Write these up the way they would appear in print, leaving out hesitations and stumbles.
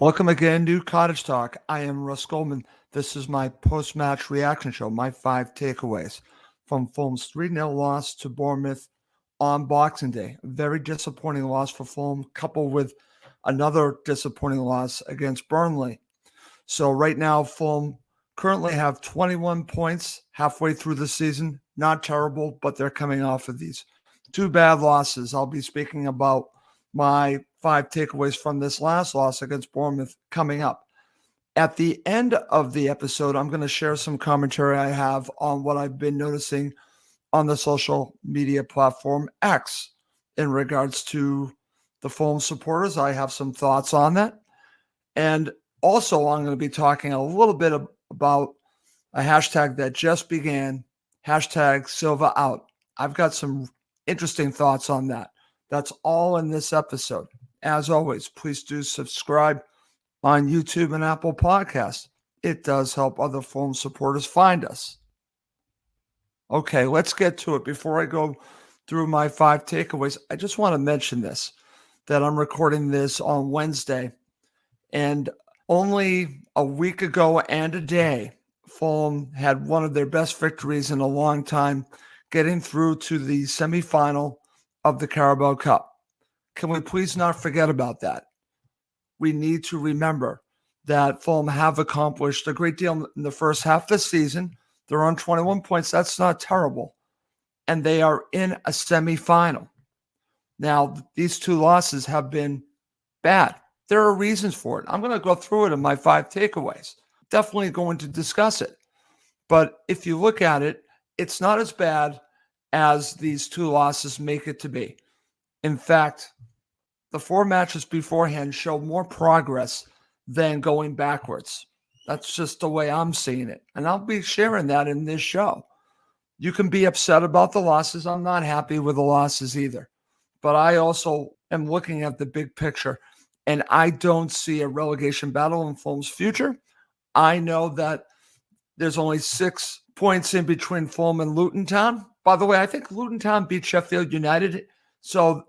Welcome again to Cottage Talk. I am Russ Goldman. This is my post-match reaction show, my 5 takeaways from Fulham's 3-0 loss to Bournemouth on Boxing Day. A very disappointing loss for Fulham, coupled with another disappointing loss against Burnley. So right now, Fulham currently have 21 points halfway through the season. Not terrible, but they're coming off of these two bad losses. I'll be speaking about my 5 takeaways from this last loss against Bournemouth coming up. At the end of the episode, I'm going to share some commentary I have on what I've been noticing on the social media platform X in regards to the Fulham supporters. I have some thoughts on that. And also, I'm going to be talking a little bit about a hashtag that just began, hashtag Silva out. I've got some interesting thoughts on that. That's all in this episode. As always, please do subscribe on YouTube and Apple Podcasts. It does help other Fulham supporters find us. Okay, let's get to it. Before I go through my 5 takeaways, I just want to mention this, that I'm recording this on Wednesday. And only a week ago and a day, Fulham had one of their best victories in a long time, getting through to the semifinal of the Carabao Cup. Can we please not forget about that? We need to remember that Fulham have accomplished a great deal in the first half of the season. They're on 21 points. That's not terrible. And they are in a semifinal. Now, these two losses have been bad. There are reasons for it. I'm going to go through it in my 5 takeaways. Definitely going to discuss it. But if you look at it, it's not as bad as these two losses make it to be. In fact, the 4 matches beforehand show more progress than going backwards. That's just the way I'm seeing it. And I'll be sharing that in this show. You can be upset about the losses. I'm not happy with the losses either. But I also am looking at the big picture, and I don't see a relegation battle in Fulham's future. I know that there's only 6 points in between Fulham and Luton Town. By the way, I think Luton Town beat Sheffield United. So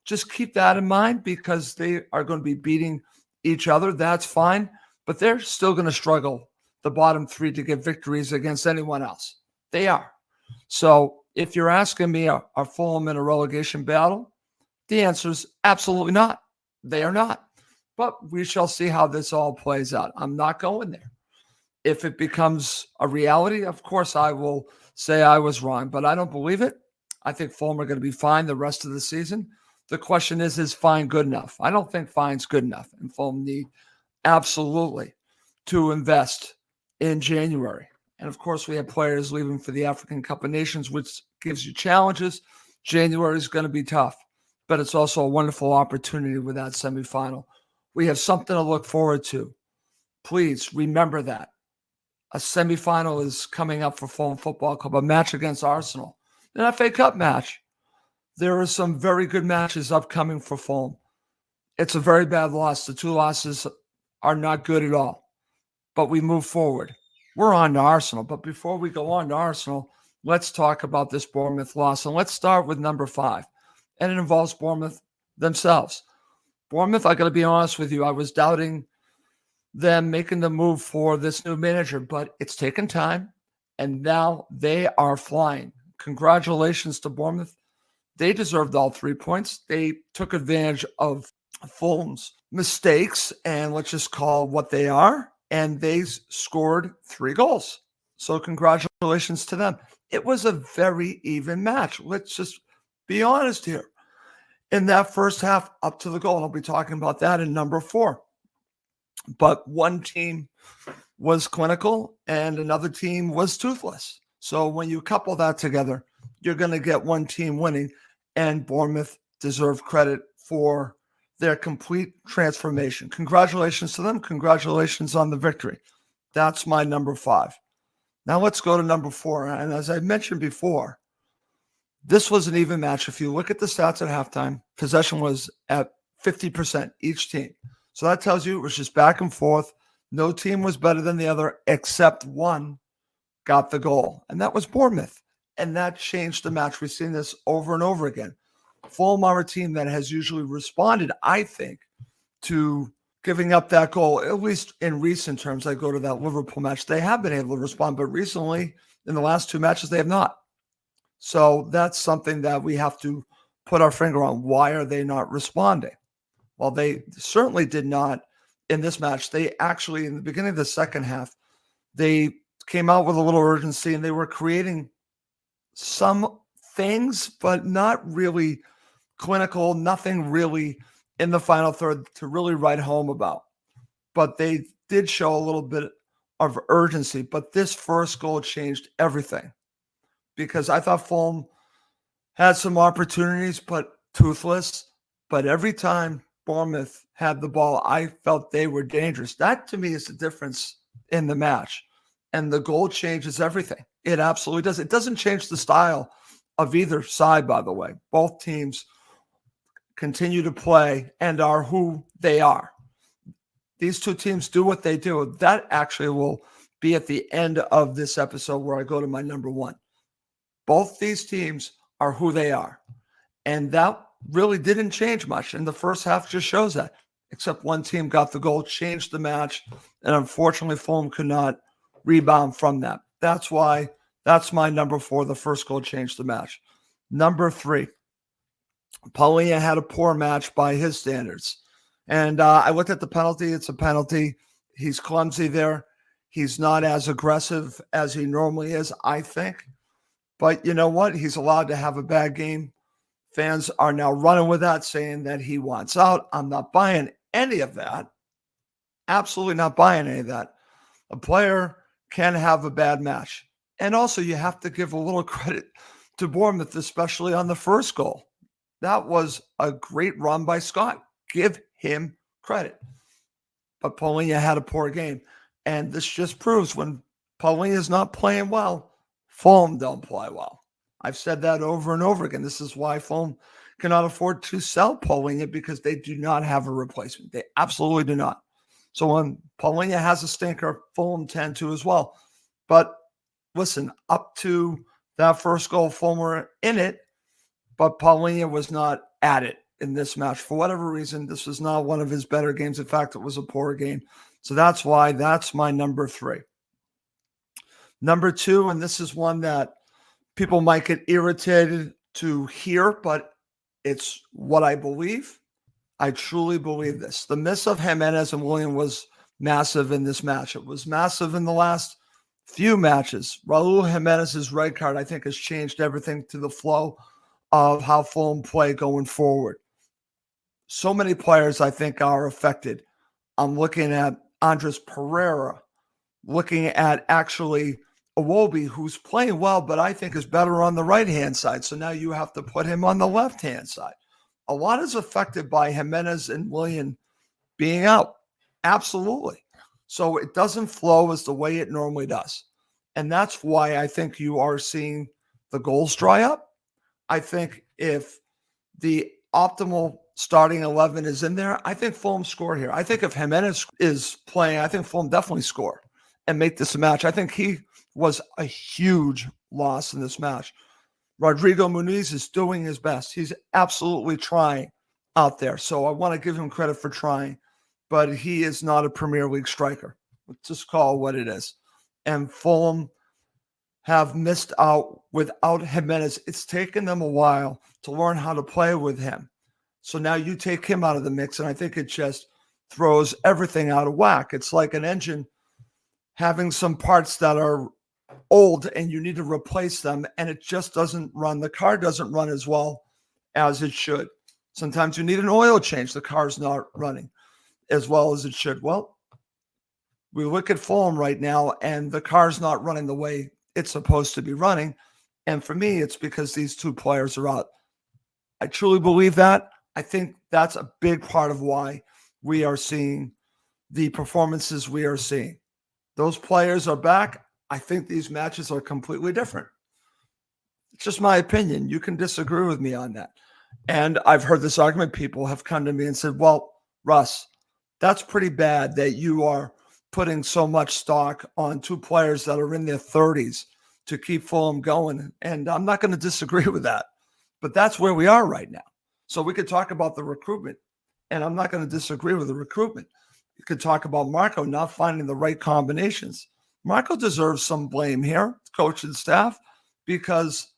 just keep that in mind, because they are going to be beating each other. That's fine. But they're still going to struggle, the bottom 3, to get victories against anyone else. They are. So if you're asking me, are Fulham in a relegation battle? The answer is absolutely not. They are not. But we shall see how this all plays out. I'm not going there. If it becomes a reality, of course, I will say I was wrong, but I don't believe it. I think Fulham are going to be fine the rest of the season. The question is fine good enough? I don't think fine's good enough, and Fulham need absolutely to invest in January. And of course, we have players leaving for the African Cup of Nations, which gives you challenges. January is going to be tough, but it's also a wonderful opportunity with that semifinal. We have something to look forward to. Please remember that. A semifinal is coming up for Fulham Football Club, a match against Arsenal, an FA Cup match. There are some very good matches upcoming for Fulham. It's a very bad loss. The 2 losses are not good at all. But we move forward. We're on to Arsenal. But before we go on to Arsenal, let's talk about this Bournemouth loss. And let's start with number 5. And it involves Bournemouth themselves. Bournemouth, I got to be honest with you, I was doubting them making the move for this new manager, but it's taken time, and now they are flying. Congratulations to Bournemouth. They deserved all 3 points. They took advantage of Fulham's mistakes, and let's just call what they are, and they scored 3 goals. So congratulations to them. It was a very even match. Let's just be honest here. In that first half, up to the goal, and I'll be talking about that in number 4. But one team was clinical and another team was toothless. So when you couple that together, you're going to get one team winning, and Bournemouth deserve credit for their complete transformation. Congratulations to them. Congratulations on the victory. That's my number 5. Now let's go to number 4. And as I mentioned before, this was an even match. If you look at the stats at halftime, possession was at 50% each team. So that tells you it was just back and forth. No team was better than the other except one got the goal, and that was Bournemouth. And that changed the match. We've seen this over and over again. Fulham are a team that has usually responded, I think, to giving up that goal, at least in recent terms. I go to that Liverpool match. They have been able to respond, but recently, in the last 2 matches, they have not. So that's something that we have to put our finger on. Why are they not responding? Well, they certainly did not in this match. They actually, in the beginning of the second half, they came out with a little urgency and they were creating some things, but not really clinical, nothing really in the final third to really write home about. But they did show a little bit of urgency. But this first goal changed everything, because I thought Fulham had some opportunities, but toothless. But every time Bournemouth had the ball, I felt they were dangerous. That, to me, is the difference in the match. And the goal changes everything. It absolutely does. It doesn't change the style of either side, by the way. Both teams continue to play and are who they are. These two teams do what they do. That actually will be at the end of this episode, where I go to my number one. Both these teams are who they are. And that really didn't change much. And the first half just shows that, except one team got the goal, changed the match. And unfortunately, Fulham could not rebound from that. That's why that's my number 4. The first goal changed the match. Number 3, Paulinho had a poor match by his standards. And I looked at the penalty. It's a penalty. He's clumsy there. He's not as aggressive as he normally is, I think. But you know what? He's allowed to have a bad game. Fans are now running with that, saying that he wants out. I'm not buying any of that. Absolutely not buying any of that. A player can have a bad match. And also, you have to give a little credit to Bournemouth, especially on the first goal. That was a great run by Scott. Give him credit. But Paulinho had a poor game. And this just proves, when Paulinho is not playing well, Fulham don't play well. I've said that over and over again. This is why Fulham cannot afford to sell Paulinho, because they do not have a replacement. They absolutely do not. So when Paulinho has a stinker, Fulham tend to as well. But listen, up to that first goal, Fulham were in it, but Paulinho was not at it in this match. For whatever reason, this was not one of his better games. In fact, it was a poor game. So that's why that's my number 3. Number 2, and this is one that people might get irritated to hear, but it's what I believe. I truly believe this. The miss of Jimenez and Willian was massive in this match. It was massive in the last few matches. Raul Jimenez's red card, I think, has changed everything to the flow of how Fulham play going forward. So many players, I think, are affected. I'm looking at Andres Pereira, looking at actually Iwobi, who's playing well, but I think is better on the right-hand side. So now you have to put him on the left-hand side. A lot is affected by Jimenez and Willian being out. Absolutely. So it doesn't flow as the way it normally does. And that's why I think you are seeing the goals dry up. I think if the optimal starting 11 is in there, I think Fulham score here. I think if Jimenez is playing, I think Fulham definitely score and make this a match. I think he was a huge loss in this match. Rodrigo Muniz is doing his best. He's absolutely trying out there. So I want to give him credit for trying, but he is not a Premier League striker. Let's just call it what it is. And Fulham have missed out without Jimenez. It's taken them a while to learn how to play with him. So now you take him out of the mix, and I think it just throws everything out of whack. It's like an engine having some parts that are old and you need to replace them, and it just doesn't run. The car doesn't run as well as it should. Sometimes you need an oil change. The car's not running as well as it should. Well, we look at Fulham right now, and the car's not running the way it's supposed to be running. And for me, it's because these two players are out. I truly believe that. I think that's a big part of why we are seeing the performances we are seeing. Those players are back. I think these matches are completely different. It's just my opinion. You can disagree with me on that. And I've heard this argument. People have come to me and said, well, Russ, that's pretty bad that you are putting so much stock on two players that are in their 30s to keep Fulham going. And I'm not going to disagree with that. But that's where we are right now. So we could talk about the recruitment, and I'm not going to disagree with the recruitment. you could talk about Marco not finding the right combinations. Marco deserves some blame here, coach and staff, because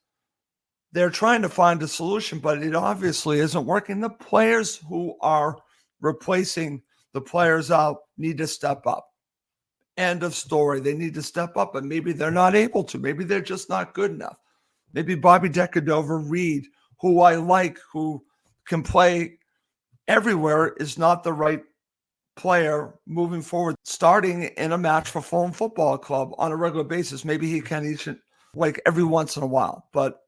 they're trying to find a solution, but it obviously isn't working. The players who are replacing the players out need to step up. End of story. They need to step up, but maybe they're not able to. Maybe they're just not good enough. Maybe Bobby Decordova-Reid, who I like, who can play everywhere, is not the right player moving forward, starting in a match for Fulham Football Club on a regular basis. Maybe he can each, like every once in a while, but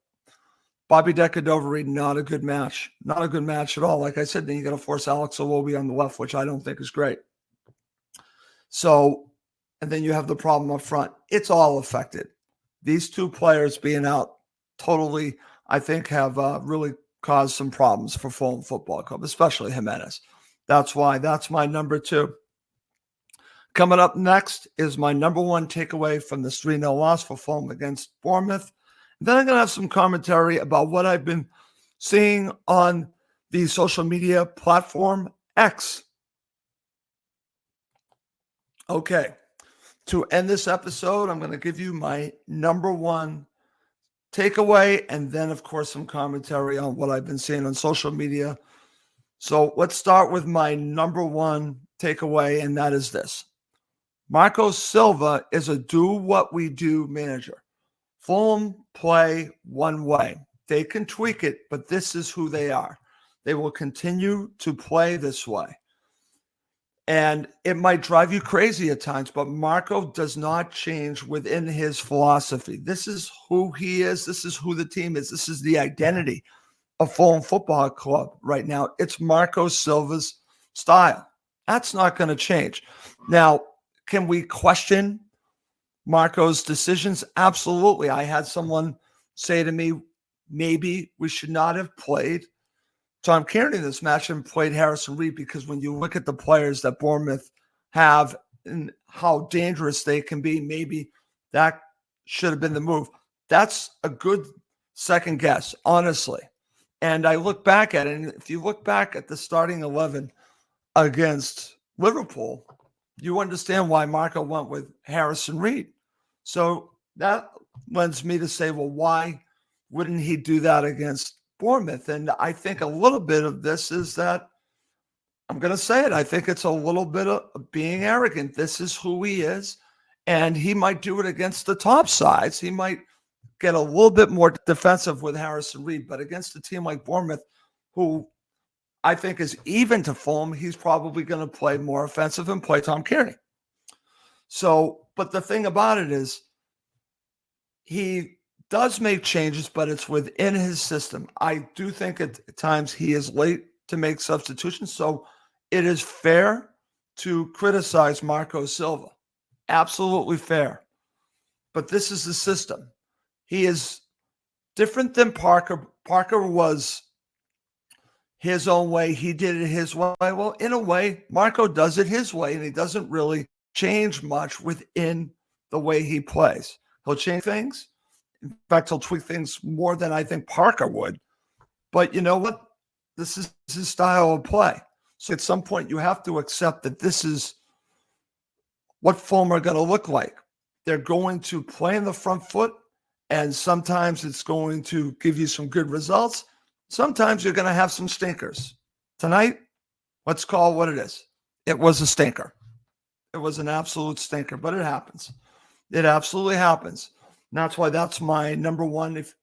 Bobby Decordova-Reid, not a good match. Not a good match at all. Like I said, then you're going to force Alex Iwobi on the left, which I don't think is great. So, and then you have the problem up front. It's all affected. These two players being out totally, I think, have really caused some problems for Fulham Football Club, especially Jimenez. That's why that's my number 2. Coming up next is my number 1 takeaway from this 3-0 loss for Fulham against Bournemouth. And then I'm going to have some commentary about what I've been seeing on the social media platform X. Okay, to end this episode, I'm going to give you my number 1 takeaway, and then, of course, some commentary on what I've been seeing on social media. So let's start with my number 1 takeaway, and that is this. Marco Silva is a do-what-we-do manager. Fulham play one way. They can tweak it, but this is who they are. They will continue to play this way. And it might drive you crazy at times, but Marco does not change within his philosophy. This is who he is. This is who the team is. This is the identity of Fulham Football Club right now. It's Marco Silva's style. That's not going to change. Now, can we question Marco's decisions? Absolutely. I had someone say to me, maybe we should not have played Tom Kearney in this match and played Harrison Reed, because when you look at the players that Bournemouth have and how dangerous they can be, maybe that should have been the move. That's a good second guess, honestly. And I look back at it, and if you look back at the starting 11 against Liverpool, you understand why Marco went with Harrison Reed. So that lends me to say, well, why wouldn't he do that against Bournemouth? And I think a little bit of this is that, I'm going to say it, I think it's a little bit of being arrogant. This is who he is, and he might do it against the top sides. He might get a little bit more defensive with Harrison Reed, but against a team like Bournemouth, who I think is even to Fulham, he's probably going to play more offensive and play Tom Kearney. So, but the thing about it is, he does make changes, but it's within his system. I do think at times he is late to make substitutions, so it is fair to criticize Marco Silva. Absolutely fair. But this is the system. He is different than Parker. Parker was his own way. He did it his way. Well, in a way, Marco does it his way, and he doesn't really change much within the way he plays. He'll change things. In fact, he'll tweak things more than I think Parker would. But you know what? This is his style of play. So at some point, you have to accept that this is what Fulham are going to look like. They're going to play in the front foot, and sometimes it's going to give you some good results. Sometimes you're going to have some stinkers. Tonight, let's call it what it is. It was a stinker. It was an absolute stinker, but it happens. It absolutely happens. And that's why that's my number 1. If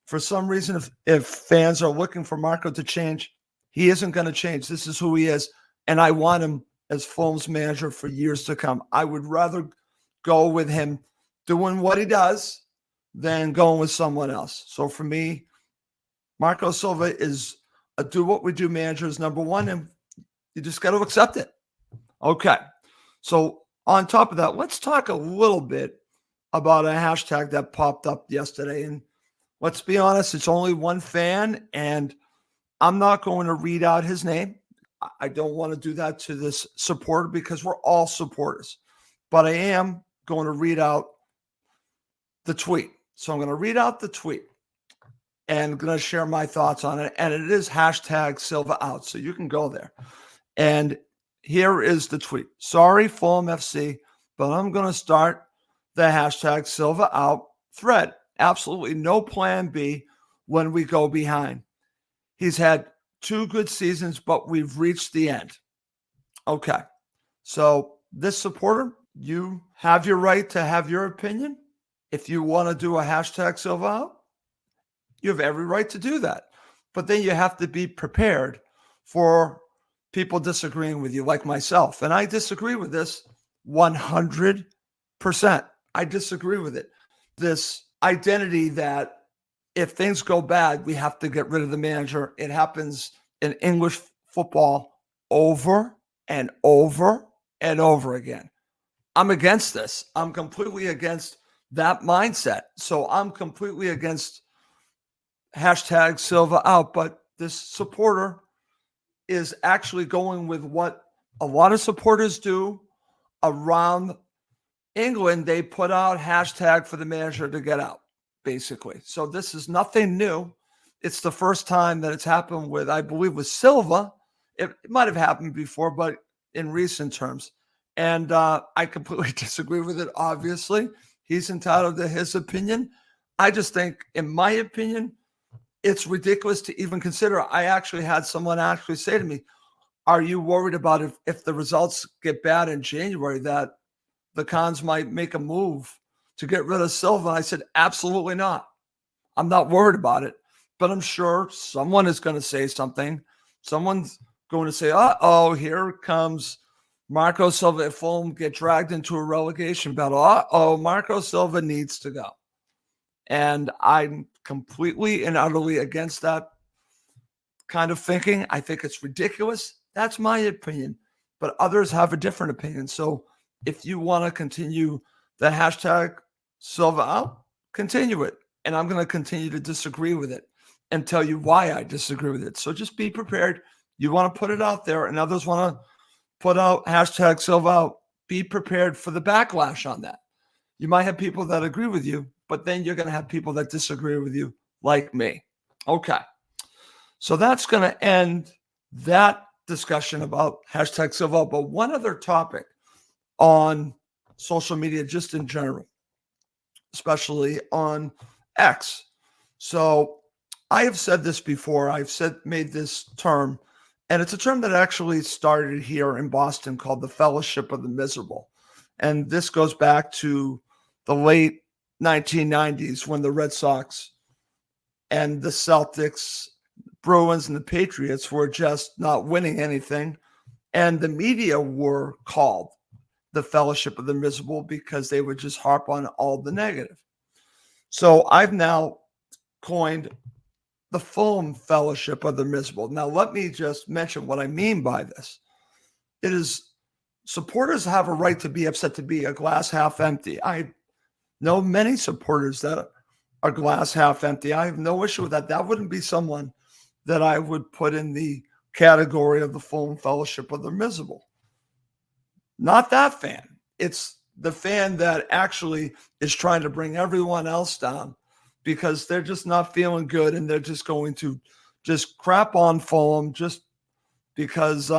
for some reason, if fans are looking for Marco to change, he isn't going to change. This is who he is, and I want him as Fulham's manager for years to come. I would rather go with him doing what he does than going with someone else. So for me, Marco Silva is a do-what-we-do manager is number 1, and you just got to accept it. Okay. So on top of that, let's talk a little bit about a hashtag that popped up yesterday. And let's be honest, it's only one fan, and I'm not going to read out his name. I don't want to do that to this supporter because we're all supporters. But I am going to read out the tweet. So I'm going to read out the tweet and going to share my thoughts on it. And it is hashtag Silva out. So you can go there. And Here is the tweet. Sorry, Fulham FC, but I'm going to start the hashtag Silva out thread. Absolutely no plan B when we go behind. He's had 2 good seasons, but we've reached the end. Okay. So this supporter, you have your right to have your opinion. If you want to do a hashtag Silva out, you have every right to do that. But then you have to be prepared for people disagreeing with you, like myself. And I disagree with this 100%. I disagree with it. This identity that if things go bad, we have to get rid of the manager. It happens in English football over and over and over again. I'm against this. I'm completely against that mindset. So I'm completely against hashtag Silva out. But this supporter is actually going with what a lot of supporters do around England. They put out hashtag for the manager to get out, basically. So this is nothing new. It's the first time that it's happened with, I believe, with Silva. It might have happened before, but in recent terms. And I completely disagree with it, obviously. He's entitled to his opinion. I just think, in my opinion, it's ridiculous to even consider. I actually had someone actually say to me, are you worried about if the results get bad in January that the Cons might make a move to get rid of Silva? And I said, absolutely not. I'm not worried about it, but I'm sure someone is going to say something. Someone's going to say, uh-oh, here comes Marco Silva. If Fulham get dragged into a relegation battle, uh-oh, Marco Silva needs to go. And I'm completely and utterly against that kind of thinking. I think it's ridiculous. That's my opinion. But others have a different opinion. So if you want to continue the hashtag Silva out, continue it. And I'm going to continue to disagree with it and tell you why I disagree with it. So just be prepared. You want to put it out there, and others want to put out hashtag Silva out. Be prepared for the backlash on that. You might have people that agree with you, but then you're going to have people that disagree with you, like me. Okay. So that's going to end that discussion about hashtag Silva. But one other topic on social media, just in general, especially on X. So I have said this before. Made this term, and it's a term that actually started here in Boston called the Fellowship of the Miserable. And this goes back to the late 1990s when the Red Sox and the Celtics, Bruins, and the Patriots were just not winning anything. And the media were called the Fellowship of the Miserable because they would just harp on all the negative. So I've now coined the Fulham Fellowship of the Miserable. Now, let me just mention what I mean by this. It is supporters have a right to be upset, to be a glass half empty. I know many supporters that are glass half empty. I have no issue with that. That wouldn't be someone that I would put in the category of the Fulham Fellowship of the Miserable. Not that fan. It's the fan that actually is trying to bring everyone else down because they're just not feeling good, and they're just going to just crap on Fulham just because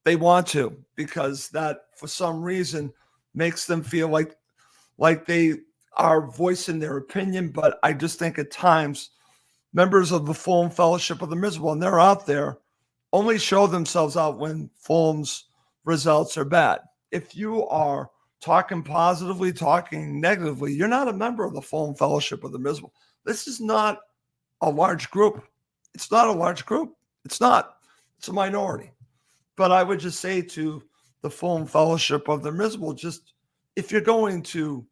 they want to, because that for some reason makes them feel like they are voicing their opinion. But I just think at times members of the Fulham Fellowship of the Miserable, and they're out there, only show themselves out when Fulham's results are bad. If you are talking positively, talking negatively, you're not a member of the Fulham Fellowship of the Miserable. This is not a large group. It's not a large group. It's not. It's a minority. But I would just say to the Fulham Fellowship of the Miserable, just if you're going to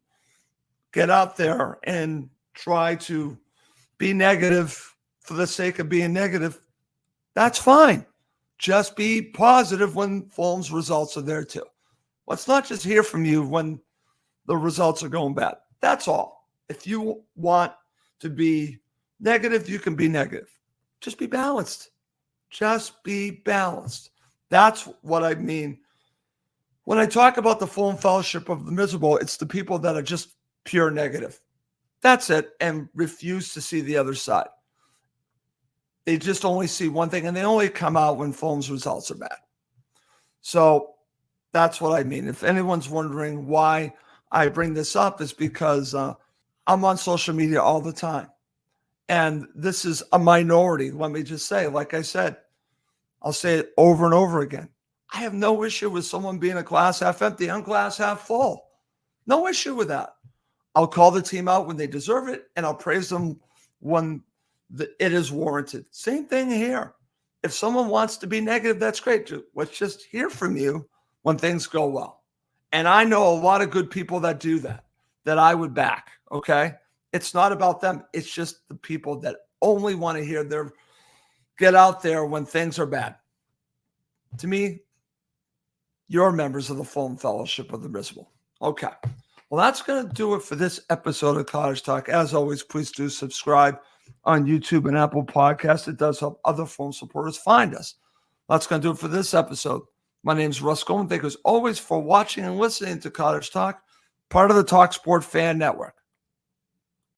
get out there and try to be negative for the sake of being negative, that's fine. Just be positive when Fulham's results are there too. Let's not just hear from you when the results are going bad. That's all. If you want to be negative, you can be negative. Just be balanced. Just be balanced. That's what I mean. When I talk about the Fulham Fellowship of the Miserable, it's the people that are just pure negative. That's it, and refuse to see the other side. They just only see one thing, and they only come out when Fulham's results are bad. So that's what I mean. If anyone's wondering why I bring this up, is because I'm on social media all the time. And this is a minority. Let me just say, like I said, I'll say it over and over again. I have no issue with someone being a glass half empty and glass half full. No issue with that. I'll call the team out when they deserve it, and I'll praise them when it is warranted. Same thing here. If someone wants to be negative, that's great. Let's just hear from you when things go well. And I know a lot of good people that do that I would back, okay? It's not about them. It's just the people that only want to hear get out there when things are bad. To me, you're members of the Fulham Fellowship of the Risible. Okay. Well, that's going to do it for this episode of Cottage Talk. As always, please do subscribe on YouTube and Apple Podcasts. It does help other Fulham supporters find us. That's going to do it for this episode. My name is Russ Goldman. Thank you as always for watching and listening to Cottage Talk, part of the talkSPORT Fan Network.